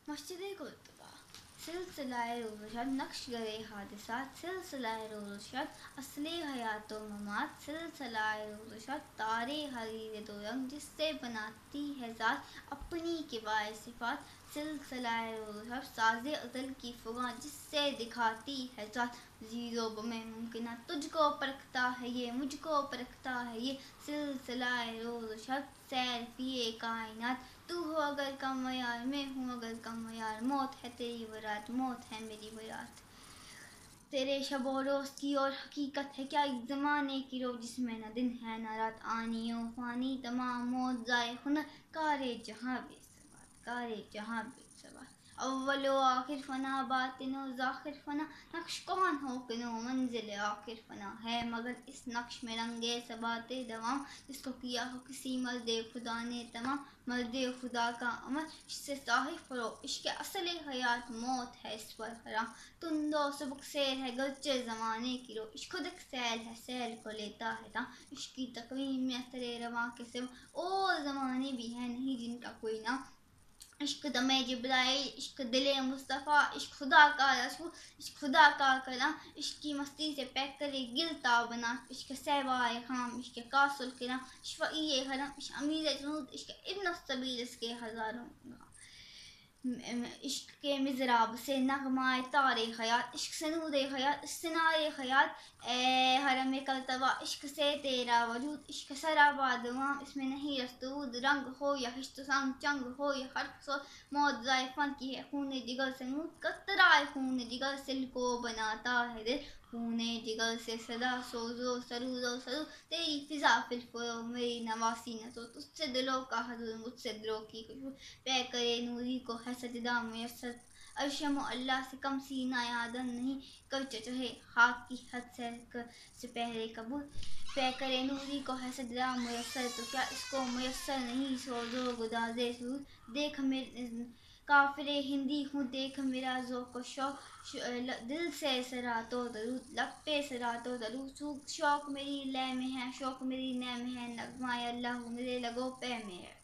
مسجد قرطبہ سلسلہ روزشات نقش گرے حادثات سلسلہ روزشات اصل حیات و ممات سلسلہ روزشات تارے حریر دو رنگ جس سے بناتی ہے ذات اپنی کبائے صفات سلسلہ روزشات ساز ازل کی فغاں جس سے دکھاتی ہے ذات زیرو بمیں ممکنہ تجھ کو پرکھتا ہے یہ مجھ کو پرکھتا ہے یہ سلسلہ روزشات سیر پیے کائنات تو ہو اگر کم معیار میں ہوں اگر کم معیار موت ہے تیری برات موت ہے میری برات تیرے شب و روز کی اور حقیقت ہے کیا ایک زمانے کی رو جس میں نہ دن ہے نہ رات آنی و فانی تمام موت ضائع ہنر کارے جہاں بے ثبات کارے جہاں بے ثبات اول و آخر فنا باطن و ظاہر فنا نقش کون ہو کنو منزل آخر فنا ہے مگر اس نقش میں رنگے ثبات دوام جس کو کیا ہو کسی مرد خدا نے تمام مرد خدا کا عمل اس سے صاحب کرو عشق اصل حیات موت ہے اس پر حرام تند و سبک سیر ہے گرچہ زمانے کی رو عشق خود ایک سیل ہے سیل کو لیتا ہے تاں عشق کی تقویم میں اثر رواں کے سوا اور زمانے بھی ہیں نہیں جن کا کوئی نام عشق دم جبرائیل عشق دل مصطفیٰ عشق خدا کا رسول عشق خدا کا کلام عشق کی مستی سے پیک کرے گلتا بنا عشق صحبائے خام عشق کاس الکرام شفعی حرم عشق امیر جنود عشق ابن السبیل اس کے ہزاروں عشق کے مضراب سے نغمائے تار حیات عشق سے نور حیات سنائے حیات اے حرم کلتبہ عشق سے تیرا وجود عشق سرابہ دوام اس میں نہیں رستود رنگ ہو یا ہشت سنگ چنگ ہو یا حرف سو موت ضائع فن کی ہے خون جگر سے موت قطرائے خون جگر سل کو بناتا ہے دل خون جگر سے صدا سوزو سرود و سرود تیری فضا فی الفروغ میری نواسی نہ تو تجھ سے دلوں کا حضور مجھ سے دلوں کی خوشبو پے کرے نوری کو ہے سجدہ میسر عرش اللہ سے کم سینہ آدم نہیں کبھی چڑھے خاک کی حد سے پہلے قبول پے کرے نوری کو ہے سجدہ میسر تو کیا اس کو میسر نہیں سوزو گدازے سرود دیکھ کافر ہندی ہوں دیکھ میرا ذوق و شوق دل سے صراط و درود لب پہ صراط و درود شوق میری لے میں ہے شوق میری نے میں ہے نغمہ اللہ میرے لگو پہ میں ہے